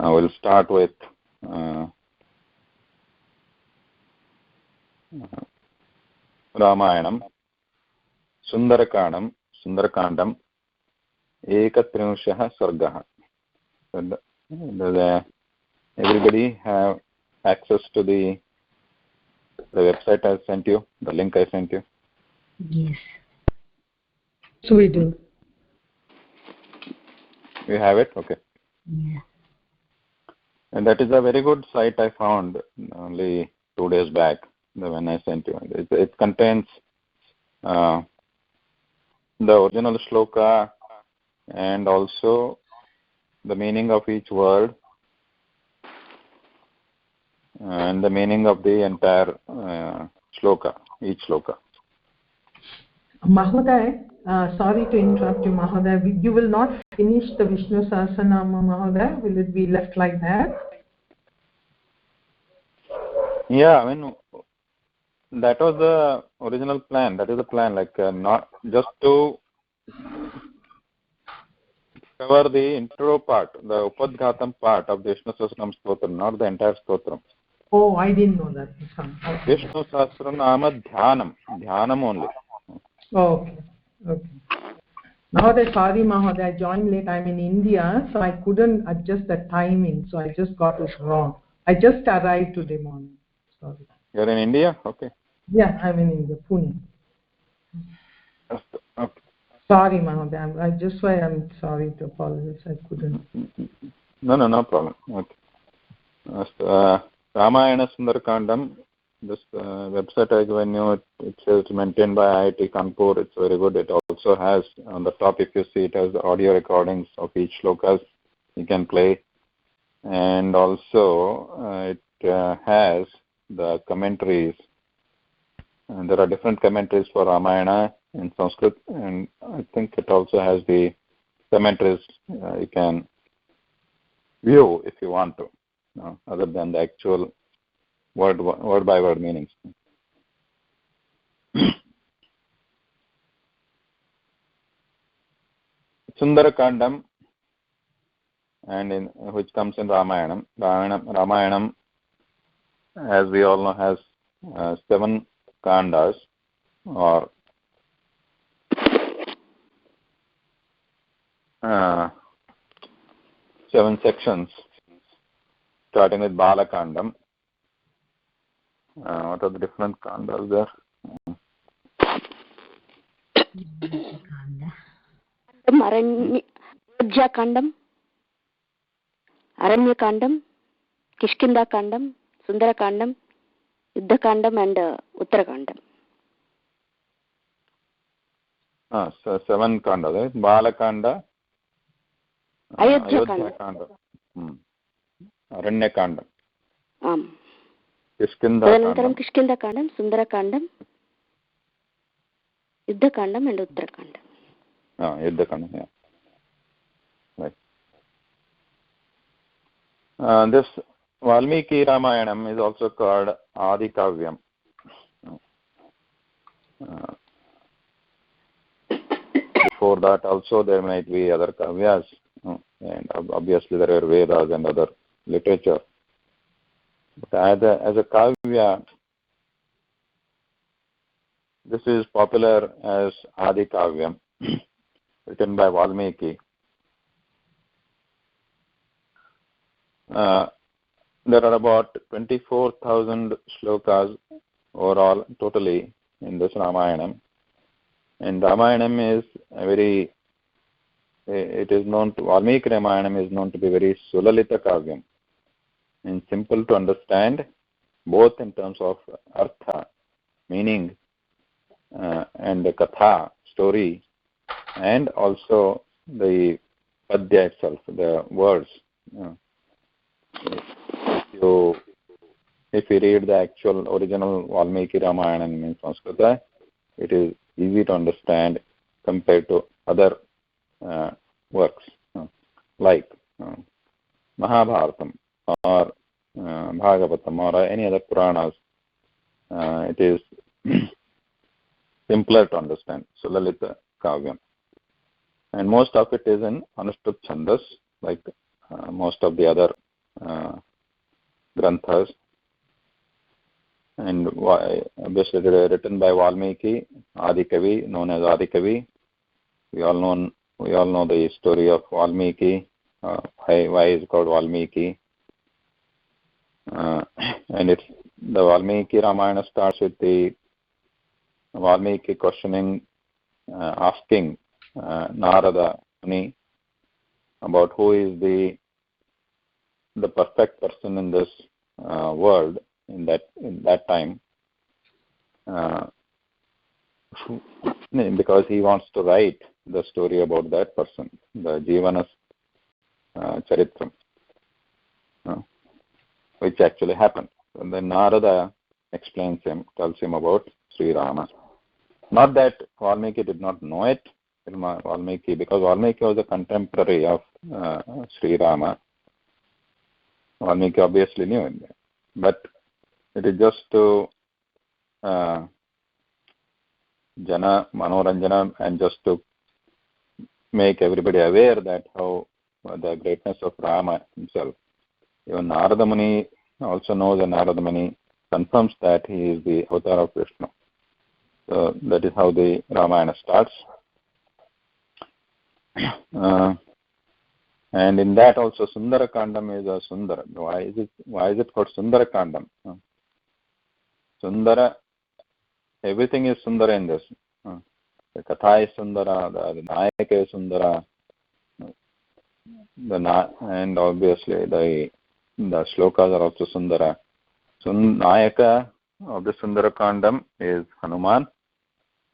We'll start with Ramayanam, Sundarakandam, Ekatrinshah Sargah. Does everybody have access to the website I sent you, the link I sent you? Yes. So we do. You have it? Okay. Yeah. And that is a very good site I found only 2 days back when I sent you. It contains the original shloka and also the meaning of each word and the meaning of the entire shloka, each shloka. Mahoday, sorry to interrupt you, Mahoday. You will not finish the Vishnu Sahasranama, Mahoday? Will it be left like that? Yeah, I mean, that was the original plan. That is the plan, like not just to cover the intro part, the Upadghatam part of the Vishnu Sahasranam Stotram, not the entire Stotram. Oh, I didn't know that. Okay. Vishnu Sahasranama Dhyanam only. Oh, okay. Mahoday, sorry Mahoday, I joined late. I'm in India, so I couldn't adjust the timing, so I just got it wrong. I just arrived today morning. Sorry. You're in India? Okay. Yeah, I'm in India, Pune. Okay. Sorry Mahoday, I'm sorry to apologize. I couldn't. No problem. Okay. Ramayana Sundarakandam. This website I given you, it says maintained by IIT Kanpur. It's very good. It also has on the top, if you see, it has the audio recordings of each shlokas you can play, and also it has the commentaries. And there are different commentaries for Ramayana in Sanskrit, and I think it also has the commentaries you can view if you want to, other than the actual word by word meanings. Sundarakandam, and which comes in Ramayanam. Ramayanam, as we all know, has 7 kandas, or 7 sections, starting with Balakandam. What are the different kandas there? Kandam, Aranyakandam, Kishkindakandam, Sundarakandam, Yuddhakandam, and Uttarakandam. So 7 kandas, right? Balakanda, Ayodhyakanda, Aranyakanda, Tadanattaram Kishkindakandam, Sundarakandam, Yuddhakandam, and Uttarakandam. Yuddhakandam, yeah. Right. This Valmiki Ramayanam is also called Adi Kavyam. Before that also there might be other kavyas, and obviously there are Vedas and other literature. But as a kavya, this is popular as Adi Kavyam, written by Valmiki. There are about 24,000 shlokas overall, totally, in this Ramayanam. And Ramayanam is Valmiki Ramayanam is known to be very Sulalita Kavyam, and simple to understand, both in terms of artha, meaning, and the katha, story, and also the padya itself, the words. If you read the actual original Valmiki Ramayanam in Sanskrit, it is easy to understand compared to other works like Mahabharatam or Bhagavatam or any other Puranas. It is simpler to understand, Sulalita Kavyam. And most of it is in Anushtup Chandas, like most of the other granthas, and obviously written by Valmiki, Adi Kavi, known as Adi Kavi. We all know the story of Valmiki. Why is it called Valmiki? And it's the Valmiki Ramayana starts with the Valmiki questioning, asking Narada Muni about who is the perfect person in this world in that time, because he wants to write the story about that person, the Jivana Charitram, which actually happened. And then Narada tells him about Sri Rama. Not that Valmiki did not know it, because Valmiki was a contemporary of Sri Rama. Valmiki obviously knew it, but it is just to Jana Manoranjana, and just to make everybody aware that how the greatness of Rama himself. Even Narada Muni also knows, and Narada Muni confirms that he is the avatar of Vishnu. So that is how the Ramayana starts. And in that also Sundarakandam is a Sundara. Why is it called Sundarakandam? Sundara, everything is Sundara in this. The Katha is Sundara, the Nayaka is Sundara, and obviously the shlokas are also Sundara. Nayaka of the Sundarakandam is Hanuman,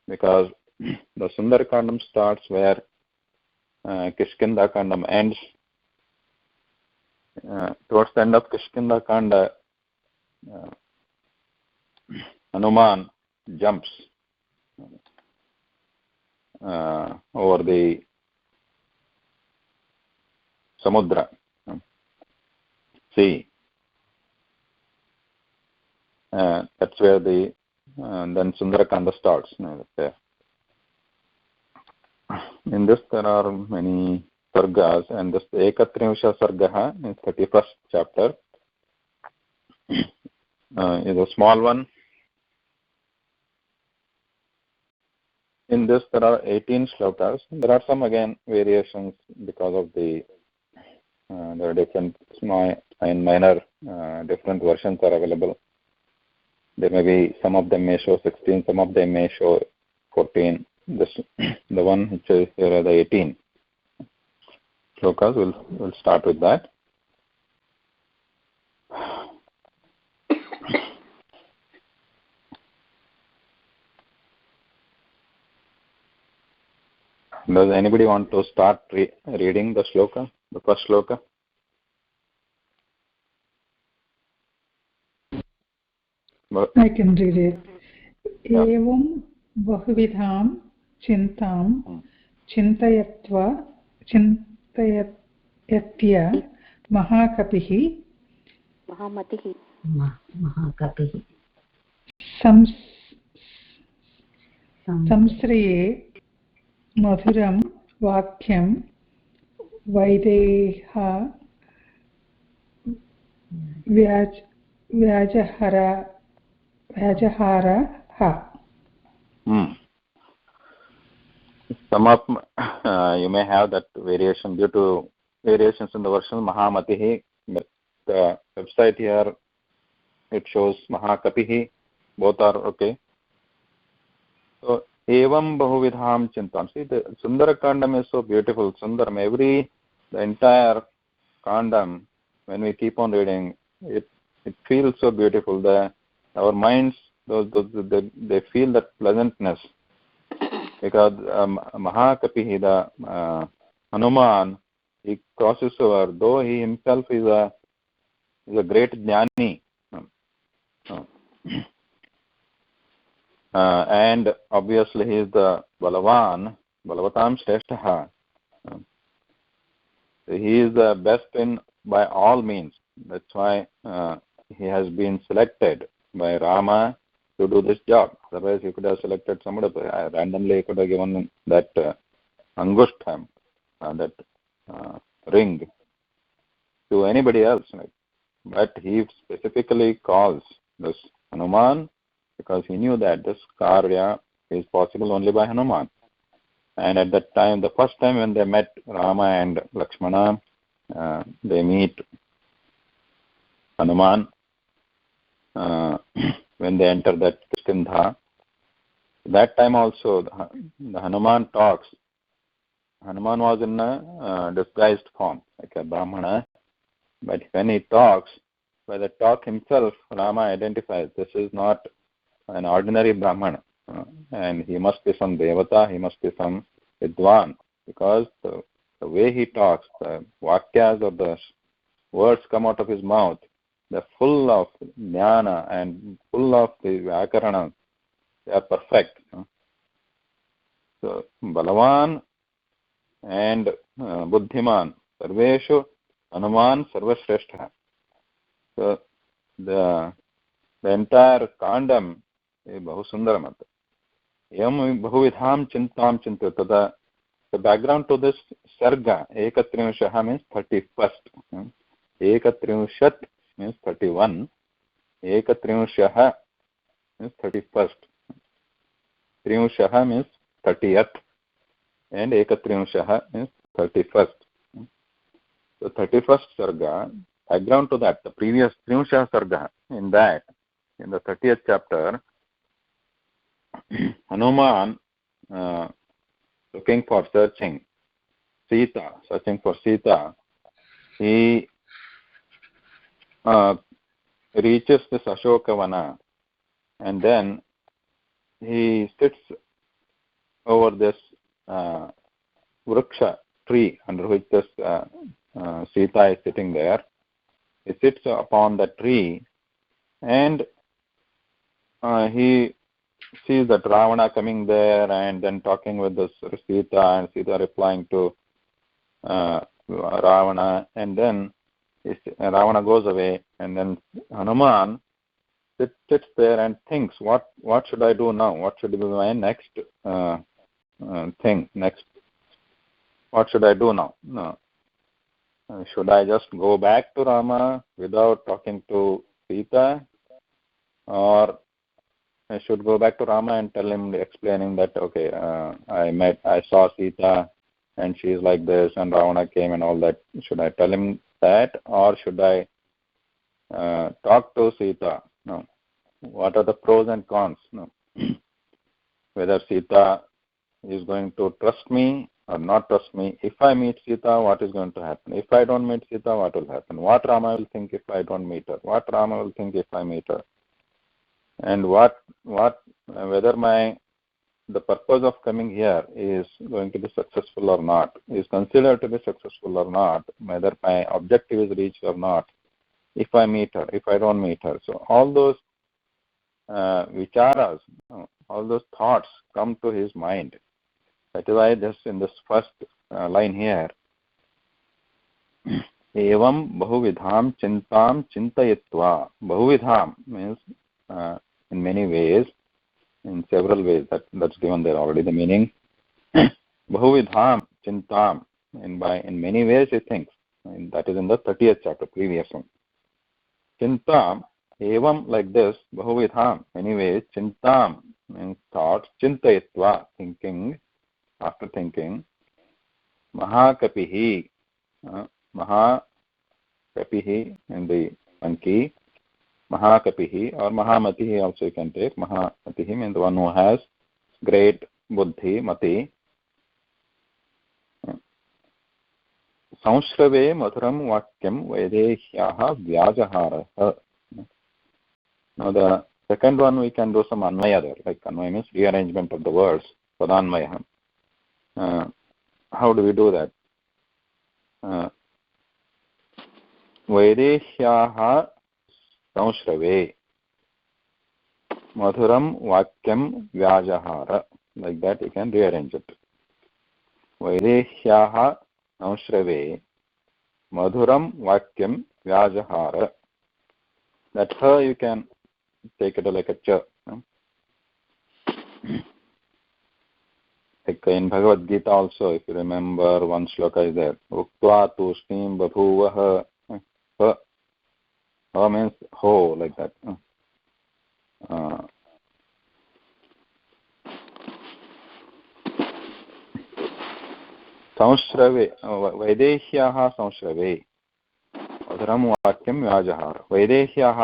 because the Sundarakandam starts where Kishkindakandam ends. Towards the end of Kishkindakanda, Hanuman jumps over the Samudra, sea. That's where then Sundarakanda starts. In this there are many sargas, and this Ekatrimsha Sargaha in 31st chapter is a small one. In this there are 18 shlokas. There are some again variations because of there are different small and minor different versions are available. There may be, some of them may show 16, some of them may show 14. The one which is here are the 18 shlokas. We'll start with that. Does anybody want to start reading the shloka, the first shloka? I can read it. Evam bahuvidham chintam chintayatya mahakapihi Mahamatihi. Mahakapihi. Samsriye madhuram vakyam vaideha vyajahara ha. Some of you may have that variation due to variations in the version Mahamatihi. The website here it shows Mahakapihi. Both are okay. So Evam Bahuvidham Chintam. See, the Sundarakandam is so beautiful. Sundaram, the entire Kandam, when we keep on reading, it feels so beautiful. Our minds, they feel that pleasantness. Because Mahakapihi, the Hanuman, he crosses over, though he himself is a great jnani. And obviously he is the Balavatam Shrestha. He is the best by all means. That's why he has been selected by Rama to do this job. Otherwise he could have selected somebody. Randomly he could have given that Angushtham, that ring, to anybody else. Right? But he specifically calls this Hanuman because he knew that this Karya is possible only by Hanuman. And at that time, the first time when they met Rama and Lakshmana, they meet Hanuman when they enter that Kishkindha. That time also, the Hanuman talks. Hanuman was in a disguised form, like a Brahmana. But when he talks, by the talk himself, Rama identifies this is not an ordinary Brahmana. And he must be some Devata, he must be some Vidwan. Because the way he talks, the Vakyas or the words come out of his mouth, they're full of jnana and full of the Vyakarana. They are perfect. So, Balavan and Buddhiman, Sarveshu, Hanuman, Sarvashrestha. So, the entire Kandam is Bahu Sundaram. Yam Bahuvidham Chintam Chinta. The background to this Sarga, Ekatrimshaha means 31st. Ekatrimshat means 31. Ekatrimshaha means 31st. Trimshaha means 30th. And Ekatrimshaha means 31st. The 31st Sarga, background to that, the previous Trimshaha Sarga, in the 30th chapter, Hanuman looking for searching for Sita, he reaches this Ashokavana and then he sits over this Vriksha tree under which this Sita is sitting there. He sits upon the tree and he sees that Ravana coming there and then talking with this Sita and Sita replying to Ravana, and then Ravana goes away and then Hanuman sits there and thinks, what should I do now? What should be my next thing? What should I do now? No. Should I just go back to Rama without talking to Sita, or I should go back to Rama and tell him, explaining that, okay, I saw Sita and she is like this and Ravana came and all that. Should I tell him that, or should I talk to Sita? No. What are the pros and cons? No. Whether Sita is going to trust me or not trust me. If I meet Sita, what is going to happen? If I don't meet Sita, what will happen? What Rama will think if I don't meet her? What Rama will think if I meet her? And whether the purpose of coming here is going to be successful or not, is considered to be successful or not, whether my objective is reached or not, if I meet her, if I don't meet her. So all those vicharas, all those thoughts come to his mind. That is why just in this first line here, evam bahuvidham chintam chintayitva. Bahuvidham means in many ways, in several ways. That's given there already, the meaning. Bahuvidham chintam, in many ways he thinks. And that is in the 30th chapter, previous one. Chintam, evam, like this, bahuvidham, many ways, chintam means thoughts, chintayitva, thinking, after thinking, mahakapihi, mahakapihi in the Anki, mahakapihi or mahamatihi also you can take. Mahamatihi means the one who has great buddhi, mati. Sanshrave madhuram vakyam vedehyaha vyajahara. Now the second one we can do some anvaya there, like anvaya means rearrangement of the words, padanvaya. How do we do that? Vedehyaha sanshrave madhuram vakyam vyajahara. Like that you can rearrange it. Vedehyaha sanshrave madhuram vakyam vyajahara. That her you can take it like a cha. Like in Bhagavad Gita also, if you remember, one shloka is there. Uktva tushnim babhuvaha. Ha means ho, like that. संश्रवे वैदेह्याः संश्रवे मधुरं वाक्यं व्याजहार वैदेह्याः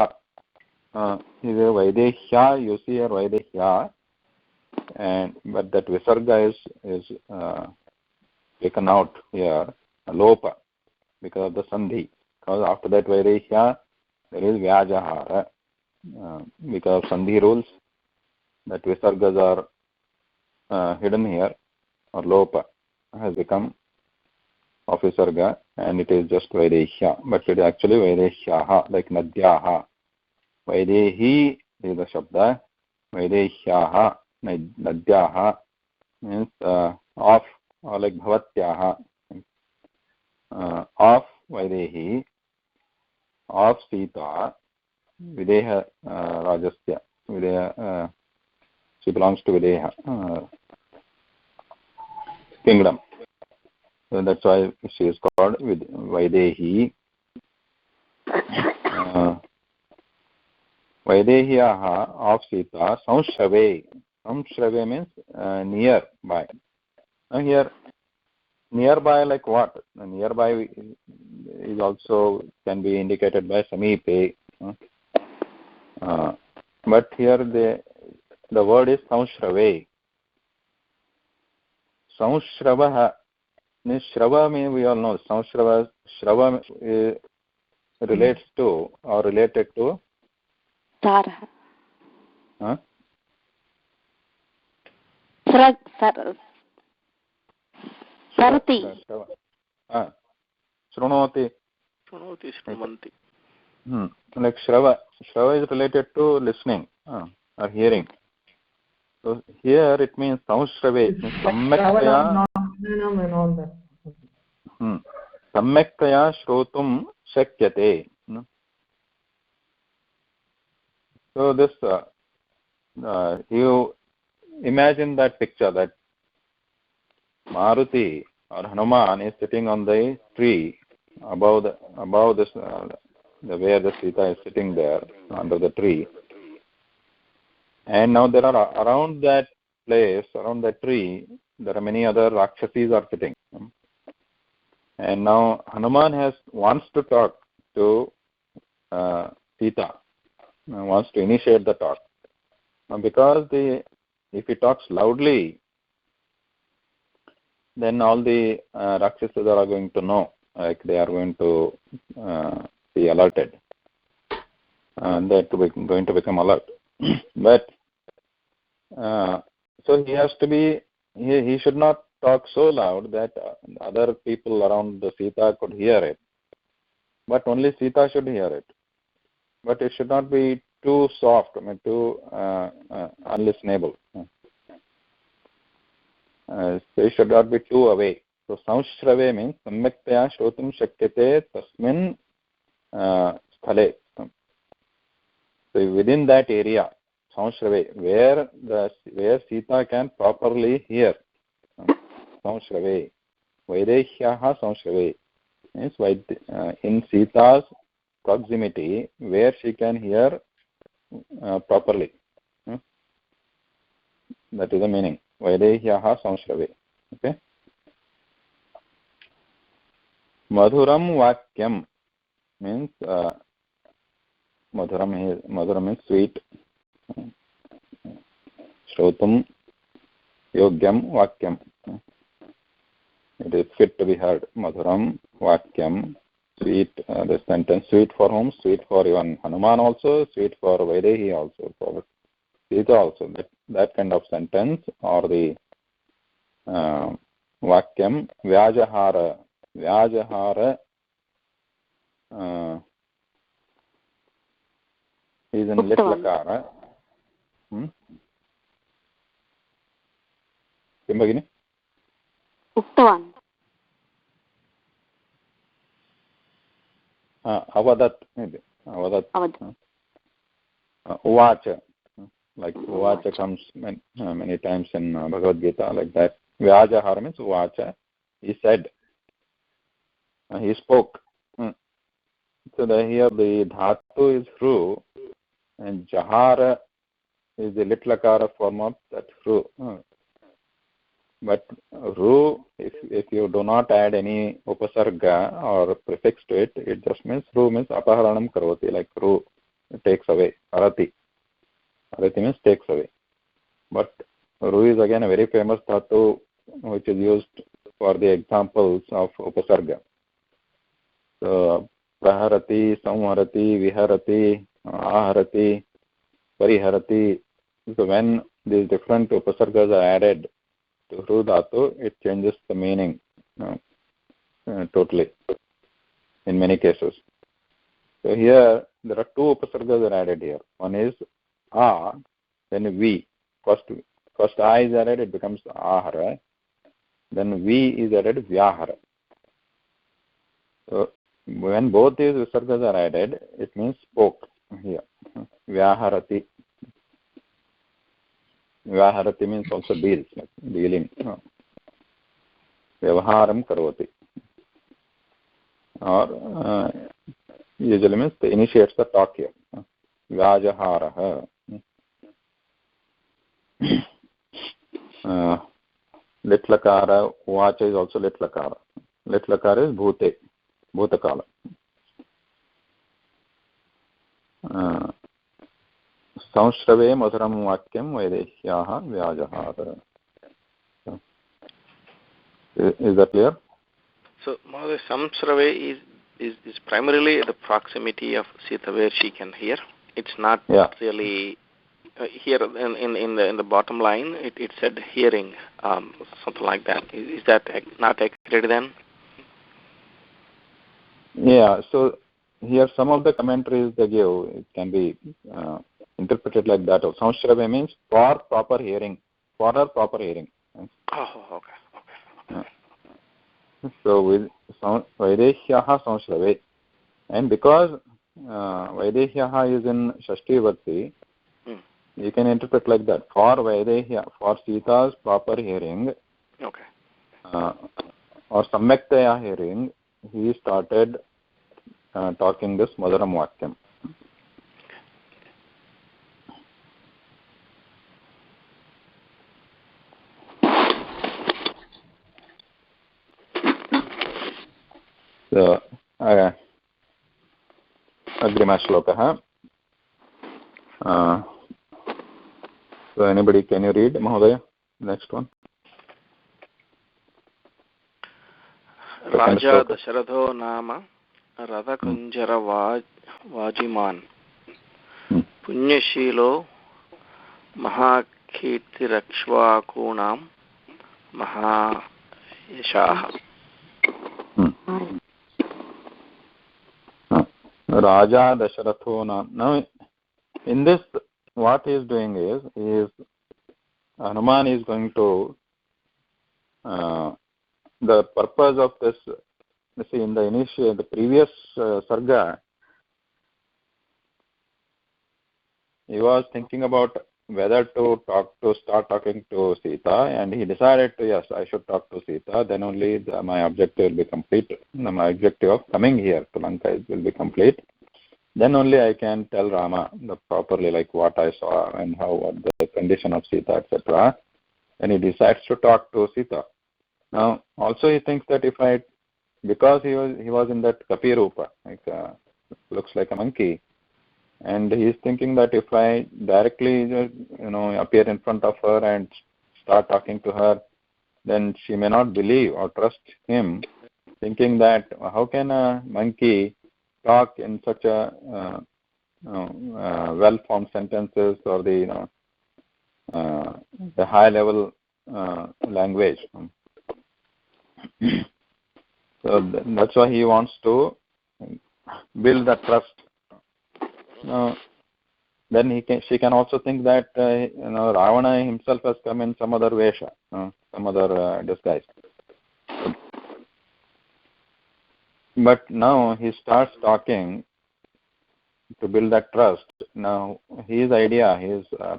वैदेह्या you see here वैदेह्या and but that visarga is taken out here lopa because of the sandhi because after that vaideshya there is vyajahara because of sandhi rules that visargas are hidden here or lopa has become of visarga and it is just vaideshya but it is actually vaideshyaha like nadyaha vaidehi is the shabda vaideshyaha nadyaha means of or like bhavatyaha of vaidehi of Sita videha rajasya videha she belongs to videha kingdom so that's why she is called vaidehi vaidehyaha of Sita samshrave means nearby. Now here nearby like what? Nearby is also can be indicated by samipe. But here the word is samshrave. Samshravaha means shrava means we all know shrava relates to or related to Sarah. Huh? Sarati. Shrunoti. Shrumanti. Like Shrava is related to listening or hearing. So here it means Samshrave. Samyaktaya Shrotum Shakyate. So this, you imagine that picture that Maruti or Hanuman is sitting on the tree above this, the where the Sita is sitting there under the tree. And now there are around that place, around that tree, there are many other Rakshasis are sitting. And now Hanuman wants to talk to Sita, wants to initiate the talk. Now because if he talks loudly, then all the Rakshasas are going to know, like they are going to be alerted. And they're going to become alert. But so he has to be, he should not talk so loud that other people around the Sita could hear it. But only Sita should hear it. But it should not be too soft, too unlistenable. So it should not be too away. So samshrave means samyaktaya shrotum shakyate tasmin sthale. So within that area, samshrave, where Sita can properly hear. Samshrave. Vaideshyaha samshrave means in Sita's proximity where she can hear properly. That is the meaning. Vaidehyaha samshrave. Okay. Madhuram vakyam means madhuram means sweet. Shrotum yogyam vakyam. It is fit to be heard. Madhuram vakyam. Sweet, the sentence, sweet for whom? Sweet for even Hanuman also, sweet for Vaidehi also, for Sita also. That kind of sentence or the vakyam, vyajahara. Vyajahara is in lit lakara. Kim bagini? Uktavan. Avadat, maybe. Avadat. Uvacha. Like Uvacha comes many times in Bhagavad Gita, like that. Vyajahara means Uvacha. He said. He spoke. So here the dhatu is Hru, and Jahara is the litlakara form of that Hru. But Ru, if you do not add any upasarga or prefix to it, it just means Ru means apaharanam karoti, like Ru takes away. Arati. Arati means takes away. But Ru is again a very famous dhatu which is used for the examples of upasarga. So praharati, samharati, viharati, aharati, pariharati. So when these different upasargas are added to Hru dhatu, it changes the meaning totally in many cases. So here there are two upasargas are added here. One is A, then V. First A is added, it becomes Ahara. Then V is added, Vyahara. So when both these visargas are added, it means spoke here. Vyaharati. Vyaharati means also deals, like dealing. Vyavaharam karoti. Or usually means the initiates the talk here. Vyajaharaha. Litlakara, Vacha is also litlakara. Litlakara is bhute, bhutakala. Samshrave madhuram vakyam vaideshyaha vyajahara. Is that clear? So, Mahoday, Samsrave is primarily the proximity of Sita where she can hear. It's not really here in the bottom line. It said hearing, something like that. Is that not accurate then? Yeah. So here some of the commentaries they give, it can be interpreted like that. Samshrave means for proper hearing, for her proper hearing. Oh, okay. So with Vaideshyaha Samshrave, and because Vaideshyaha is in Shashti Vibhakti, you can interpret like that. For Vaideshya, for Sita's proper hearing, or Samyaktaya hearing, he started talking this Madhuram Vakyam. So, Agrima Shlokaha. So, anybody, can you read, Mahodaya? Next one. Raja Dasharatho Nama Radha Kunjara Vajiman Punyashilo Mahakirti Rakshvakunam Mahayashaha. Raja Dasharatho Nama. Now, in this, what he is doing is Hanuman is going to the purpose of this. You see, in the previous sarga, he was thinking about whether to start talking to Sita, and he decided to, yes, I should talk to Sita. Then only my objective will be complete. My objective of coming here to Lanka will be complete. Then only I can tell Rama properly, like what I saw and what the condition of Sita, etc. And he decides to talk to Sita. Now, also he thinks that because he was in that Kapirupa, like looks like a monkey, and he's thinking that if I directly appear in front of her and start talking to her, then she may not believe or trust him, thinking that how can a monkey talk in such a well-formed sentences or the high level language. So that's why he wants to build that trust. Then she can also think that Ravana himself has come in some other vesha, some other disguise. But now he starts talking to build that trust. Now his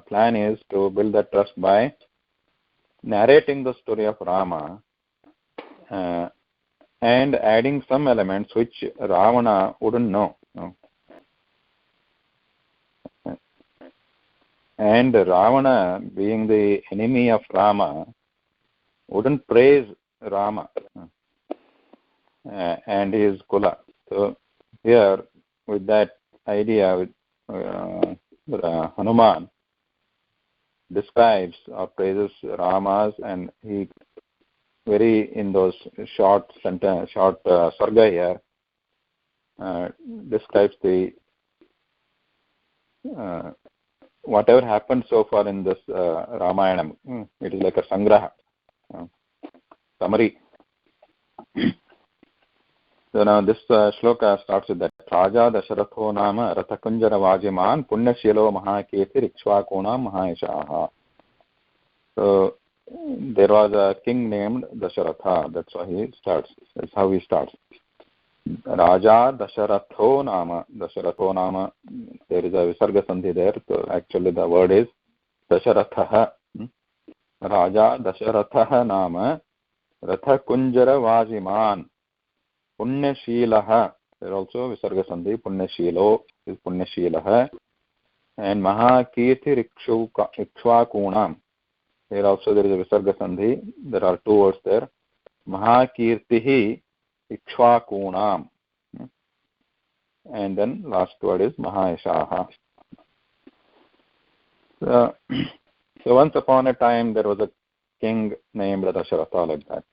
plan is to build that trust by narrating the story of Rama and adding some elements which Ravana wouldn't know. And Ravana, being the enemy of Rama, wouldn't praise Rama and his Kula. So here, with that idea, with Hanuman describes or praises Rama's, and he very in those short sarga here describes the whatever happened so far in this Ramayanam. It is like a sangraha, summary. So now this shloka starts with that. Raja Dasharatho nama Rathakunjara Vajiman Punyashilo Mahaketi Ikshvakunam Mahayashaha. So there was a king named Dasharatha. That's why he starts. That's how he starts. Raja Dasharatho nama. Dasharatho nama. There is a Visarga Sandhi there. So actually the word is Dasharatha. Raja Dasharatha nama Rathakunjara Vajiman Punyashilaha. There also Visarga Sandhi. Punyashilo is Punyashilaha. And Mahakirti Ikshvakunam. Here also there is a Visarga Sandhi. There are two words there. Mahakirtihi Ikshvakunam. And then last word is Mahayashaha. So once upon a time there was a king named Dasharatha, like that.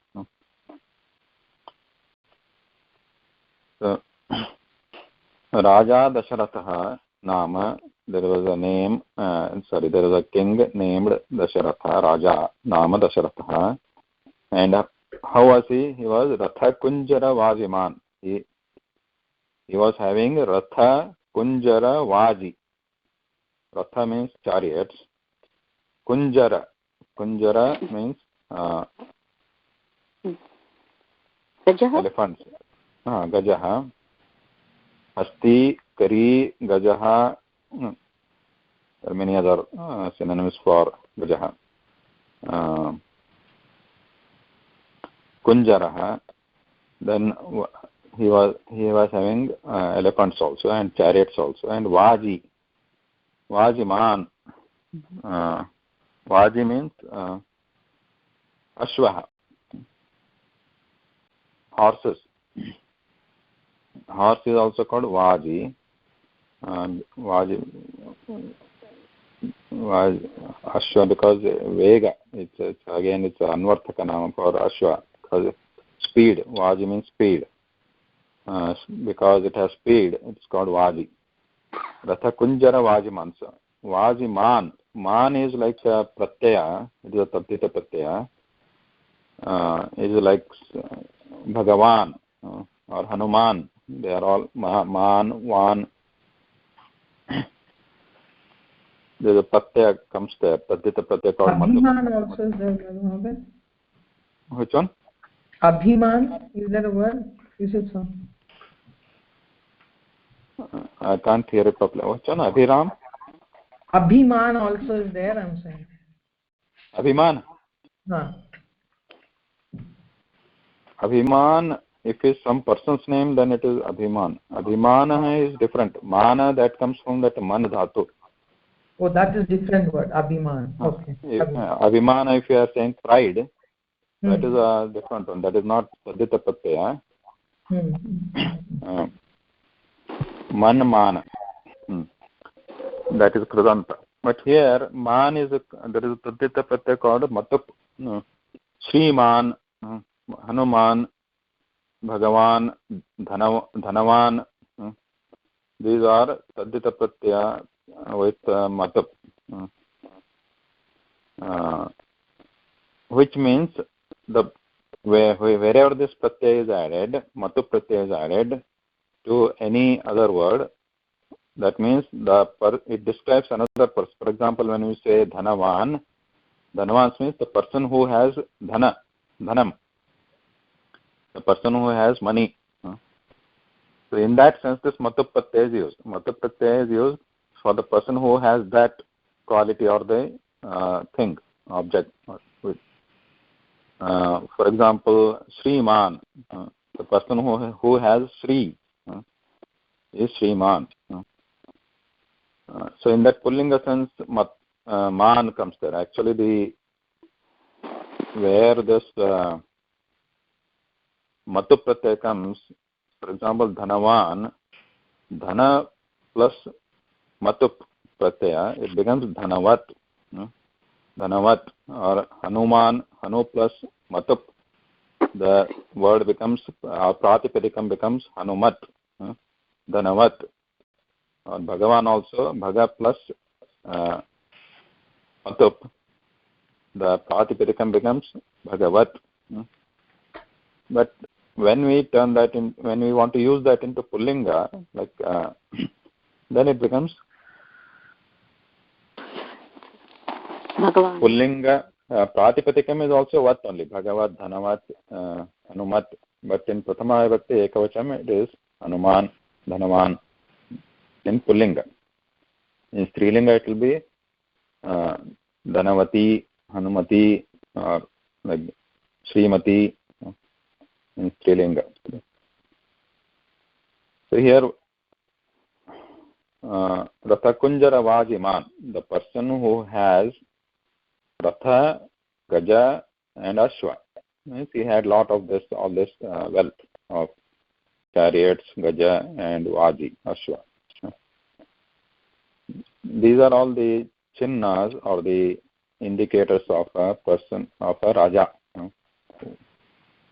So Raja Dasharatha Nama, there was a name, there was a king named Dasharatha, Raja Nama Dasharatha. And how was he? He was Ratha Kunjara Vajiman. He was having Ratha Kunjara Vaji. Ratha means chariots. Kunjara. Kunjara means elephants. Gajaha. Hasti, Kari, Gajaha. There are many other synonyms for Gajaha. Kunjaraha. Then he was having elephants also and chariots also, and Vaji. Vajiman. Vaji means Ashvaha. Horses. Horse is also called Vaji. And Vaji Ashwa, because Vega. It's again it's Anvarthaka nama for Ashwa, because speed. Vaji means speed. Because it has speed, it's called Vaji. Ratha Kunjara Vajiman. Vajiman. Man is like a pratyaya. It is a Tattita pratyaya. It is like Bhagavan or Hanuman. They are all Man, Van. There's a pratyaya comes there. Tattita pratyaya called Abhiman also is there. Which one? Abhiman, is that a word? Is it so? I can't hear it properly. Which one? Abhiram? Abhiman also is there, I'm saying. Abhiman? Abhiman, if it's some person's name, then it is Abhiman. Abhimana is different. Mana, that comes from that man dhatu. Oh, that is different word, Abhiman. Okay. Abhimana, if you are saying pride, that is a different one. That is not Sadhita Pratyaya. Man Mana. That is Krudanta. But here, Man is there is a Sadhita Pratyaya called Matup. Shriman, Hanuman, Bhagavan, Dhanavan. These are Sadhita Pratyaya with Matup. Which means wherever this pratyaya is added, Matu pratyaya is added to any other word, that means it describes another person. For example, when we say Dhanavan, Dhanavan means the person who has Dhanam, the person who has money. So in that sense, this Matu pratyaya is used. Matu pratyaya is used for the person who has that quality or the thing, object. For example, Shriman. the person who has Sri is Sriman. So in that Pullinga sense, man comes there. Actually, where this Matu Pratyaya comes, for example, Dhanavan, Dhana plus Matu Pratyaya, it becomes Dhanavat. Dhanavat, or Hanuman, Hanu plus Matu, the word becomes, Pratipadikam becomes Hanumat, Dhanavat. Or Bhagavan also, Bhaga plus Matu, the Pratipadikam becomes Bhagavat. But when we turn that in, when we want to use that into Pullinga, like then it becomes Bhagavan. Pullinga. Pratipadikam is also Vat only, Bhagavat, Dhanavat, Hanumat. But in Prathama Vibhakti Ekavacham it is Hanuman, Dhanavan in Pullinga. In Strilinga it will be Dhanavati, Hanumati, or like Srimati in Strilinga. So here Ratha Kunjara Vajiman, the person who has Ratha, Gaja and Ashwa. Means he had lot of this, all this wealth of chariots, Gaja and Vaji, Ashwa. These are all the chinnas or the indicators of a person, of a Raja.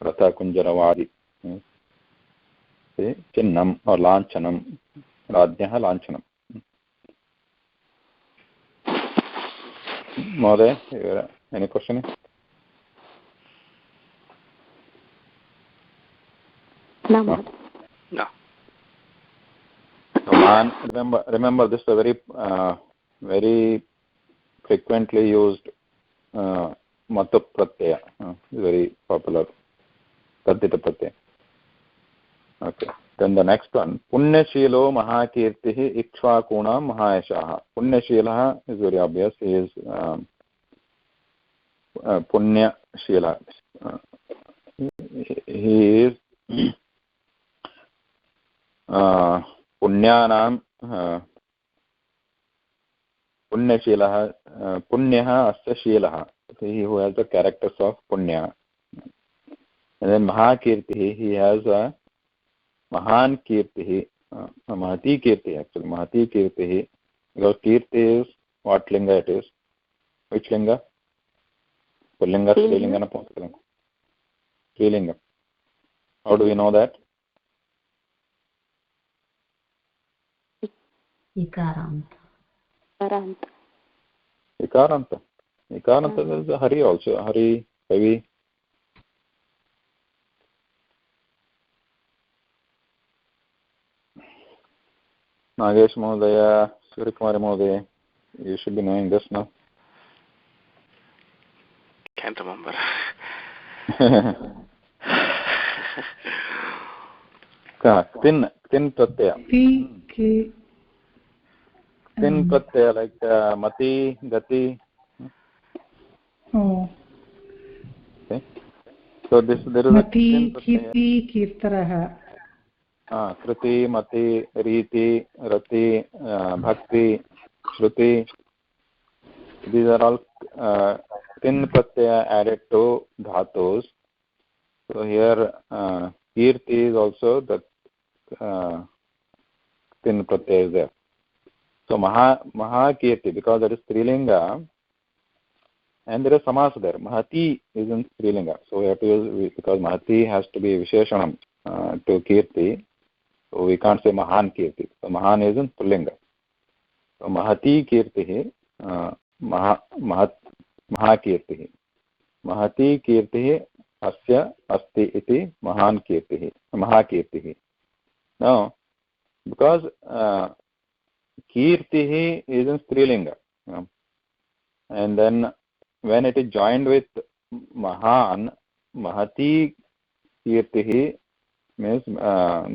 Ratha Kunjara Vaji. Chinnam or Lanchanam. Rajyaha Lanchanam. Mahoday, any question? No. No. So man, remember this is a very frequently used Matu Pratyaya, very popular Tadita Pratyaya. Okay. Then the next one, Punyashilo Mahakirtihi Ikshvakunam Mahayashaha. Punyashila is very obvious. He is Punyashila. He is Punyanam Punyashilaha Punyaha Asya Shilaha. He who has the characters of Punya. And then Mahakirtihi, he has a Mahan Kirtihi, Mahati Kirti actually, Mahati Kirtihi, because Kirti is what linga it is? Which linga? Pullinga, Strilinga, Napunsakalinga. Strilinga. How do we know that? Ikaranta. Ikaranta. Ikaranta is a Hari also. Hari, Kavi. Nagesh Mahodaya, Suryakumari Mahodaya, you should be knowing this now. Can't remember. Tin Pratyaya. Tin Pratyaya, like Mati, Gati. Oh. Okay. So there is Mati, a Kirti, Kirtaraha. Kriti, Mati, Riti, Rati, Bhakti, Shruti. These are all tin pratyaya added to dhatus. So here Kirti is also the tin pratyaya is there. So Mahakirti, because that is Strilinga, and there is Samasa there. Mahati is in Strilinga. So we have to use, because Mahati has to be Visheshanam to Kirti. So we can't say Mahan Kirti. So Mahan is in Pullinga. So Mahati Kirtihi, Mahakirtihi. Mahati Kirtihi Asya Asti iti Mahan Kirtihi. Mahakirtihi. Now, because Kirtihi is in Strilinga, and then when it is joined with Mahan, Mahati Kirtihi means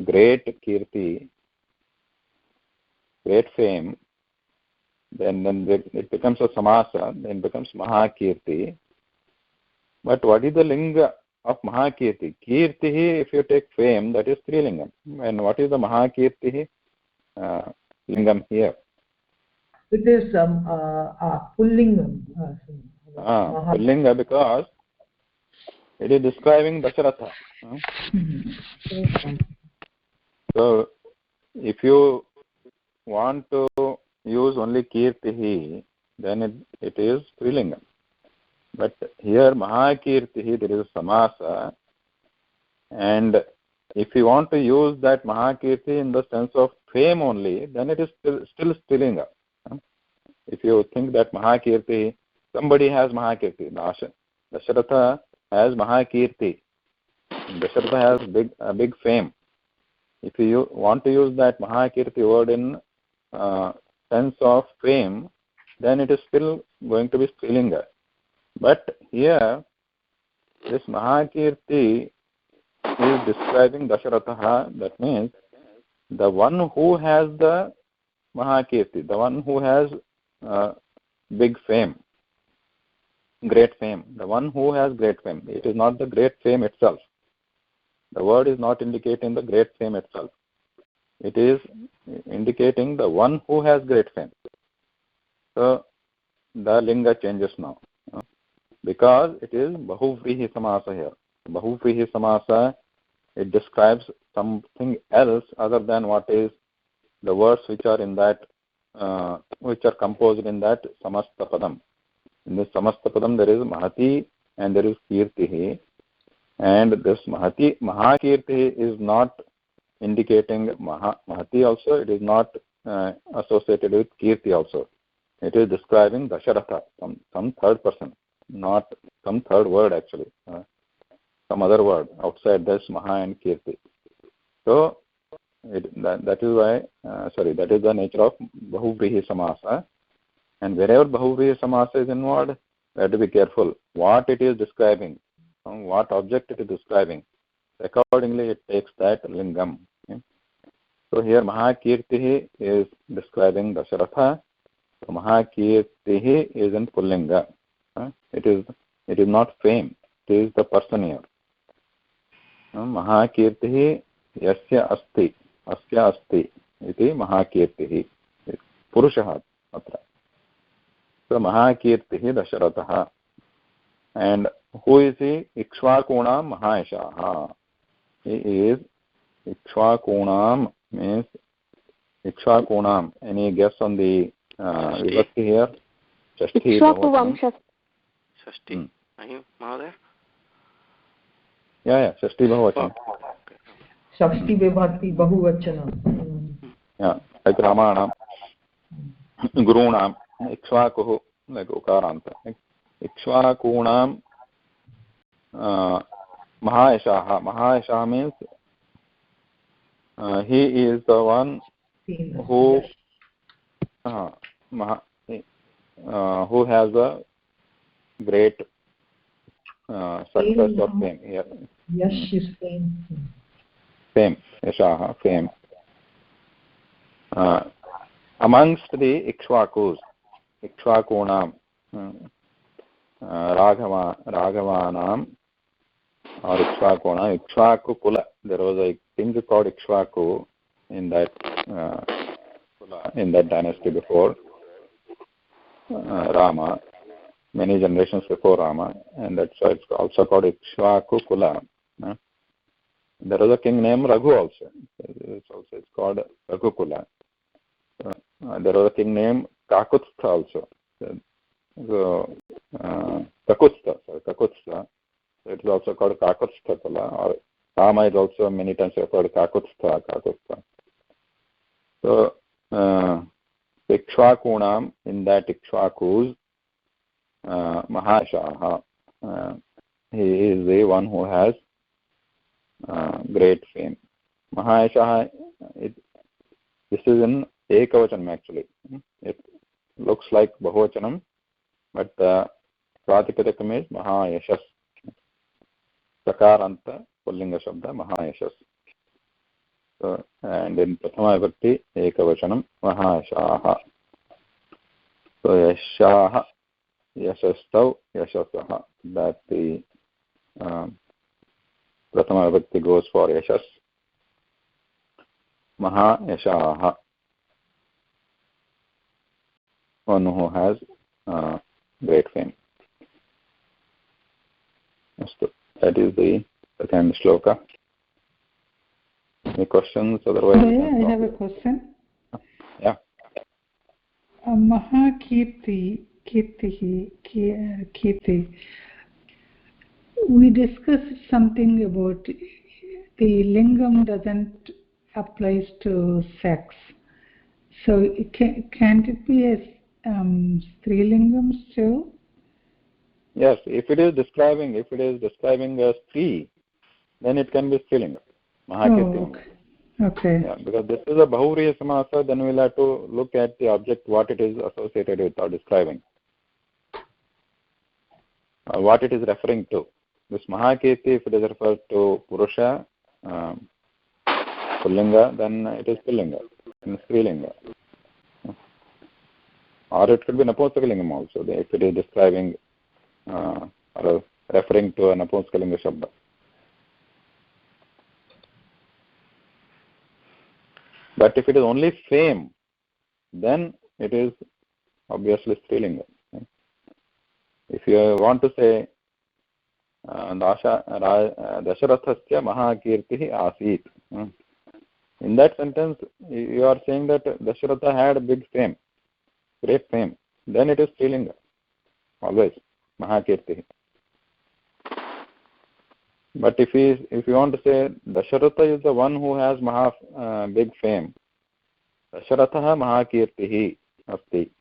great Kirti, great fame, then it becomes a Samasa, then it becomes Mahakirti. But what is the Linga of Mahakirti. Kirti, if you take fame, that is Strilingam. And what is the Mahakirti lingam here? It is Pullingam. Pullinga, because it is describing Dasharatha. So, if you want to use only Kirtihi, then it is Strilingam. But here Mahakirtihi, there is Samasa, and if you want to use that Mahakirti in the sense of fame only, then it is still Strilinga. If you think that Mahakirti, somebody has Mahakirti, Dasharatha has Mahakirti, Dasharatha has a big fame. If you want to use that Mahakirti word in sense of fame, then it is still going to be Strilinga. But here, this Mahakirti is describing Dasharatha. That means the one who has the Mahakirti, the one who has big fame, great fame, the one who has great fame. It is not the great fame itself. The word is not indicating the great fame itself. It is indicating the one who has great fame. So the linga changes now, because it is Bahuvrihi Samasa here. Bahuvrihi Samasa, it describes something else other than what is the words which are in that, which are composed in that Samasta Padam. In this Samasta Padam there is Mahati and there is Kirtihi, and this Mahakirti is not indicating Mahati also, it is not associated with Kirti also. It is describing Dasharatha, some third person, not some third word actually, some other word outside this Maha and Kirti. So that is why, that is the nature of Bahuvrihi Samasa. And wherever Bahuvrihi Samasa is involved, we have to be careful what it is describing, what object it is describing. Accordingly, it takes that lingam. Okay? So here Mahakirtihi is describing Dasharatha. So Mahakirtihi is in Pullinga. It is not fame. It is the person here. Mahakirtihi yasya asti, asya asti iti Mahakirtihi. Purushaha atra. So Mahakirtihi Dasharatha. And who is he? Ikshvakunam Mahayashaha. He is Ikshvakunam, means Ikshvakunam. Any guess on the vibhakti here? Shashti Ikshvaku Shashti. Mahoday? Yeah, Shashti Bahuvachana. Shashti Vibhakti Bahuvachana. Yeah, like Ramanam, Gurunam, Ikshvakuhu, like Ukaranta. Ikshvakunam Mahayashaha. Mahayashaha means he is the one who has a great success or fame. Yeah. Yes, she's fame. Fame, Yashaha, fame. Amongst the Ikshvakus, Ikshvakunam, Raghavanam, or Ikshvakuna, Ikshvaku Kula. There was a king called Ikshvaku in that Kula, in that dynasty before Rama, many generations before Rama, and that's why it's also called Ikshvaku Kula. There was a king named Raghu also. It's called Raghu Kula. There was a king named Kakutstha also. So, Kakutstha. So it is also called Kakutstha Kula, or Rama is also many times referred to Kakutstha. So, Ikshvakunam, in that Ikshvakus, Mahashaha, he is the one who has great fame. Mahashaha, this is in Ekavachanam actually. It looks like Bahuvachanam, but Pratipadikam is Mahayashas. Sakaranta Pullinga Shabda Mahayashas. So, and in Prathama Vibhakti Ekavachanam Mahayashaha. So Yashaha, Yashastav, Yashasaha. That's the Prathama Vibhakti goes for Yashas. Maha Yashaha. One who has great fame. That is the second shloka. Any questions? Otherwise, I have a question. Yeah. Mahakirti, Kirti. We discussed something about the lingam doesn't apply to sex. So can't it be as strilingams too? Yes, if it is describing a tree, then it can be strilinga. Mahakirti. Oh, okay. Yeah, because this is a bahuvriya samasa, then we'll have to look at the object, what it is associated with or describing, what it is referring to. This Mahakirti, if it is referred to Purusha, Pullinga, then it is Pullinga, and Strilinga. Or it could be Napunskalingam also, if it is describing or referring to a Napunsakalinga Shabda. But if it is only fame, then it is obviously Strilinga. If you want to say Dasharathasya Mahakirtihi Asit, in that sentence you are saying that Dasharatha had a big fame, great fame, then it is Strilinga, always Mahakirtihi. But if you want to say Dasharatha is the one who has big fame, Dasharatha Mahakirtihi Asti,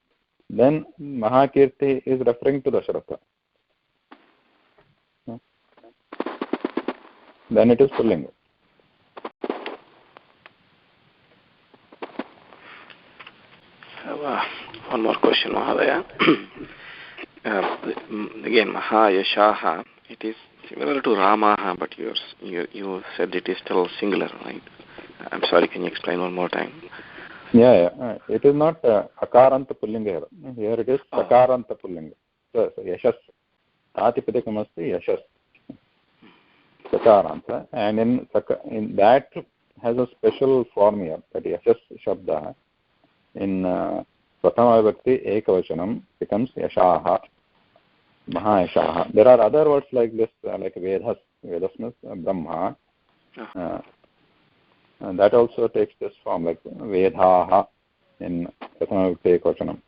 then Mahakirti is referring to Dasharatha. Then it is Pullinga. One more question, Mahadaya. Again, Maha Yashaha, it is similar to Ramaha, but you said it is still singular, right? I'm sorry, can you explain one more time? Yeah. It is not Akaranta Pullinga here. Here it is Sakaranta Pullinga. So Yashas. Atipadikam asti Yashas. Sakaranta. And in that has a special form here, that Yashas Shabda in Prathama Vibhakti Ekavachanam becomes Yashaha, Mahayashaha. There are other words like this, like Vedas means Brahma. And that also takes this form, like Vedaha in Prathama Vibhakti Ekavachanam.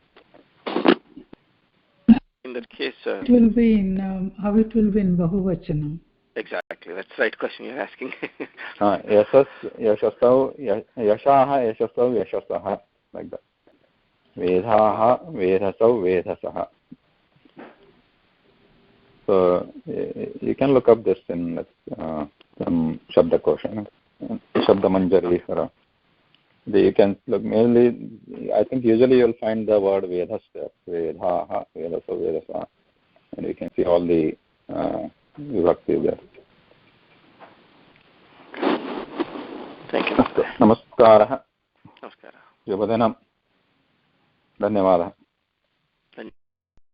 In that case, it will be in how it will be in Bahuvachanam. Exactly, that's the right question you're asking. Yashas, Yashasau, Yashaha, Yashasau, Yashasaha, like that. Vedaha, Vedasau, Vedasaha. So you can look up this in some Shabda Kosha, Shabda Manjari. You can look mainly. I think usually you'll find the word Vedas there. Vedaha, Vedasau, Vedasaha, and you can see all the Vibhakti there. Thank you. Namaskaraha. Namaskaraha. Shubhadinam. धन्यवादः.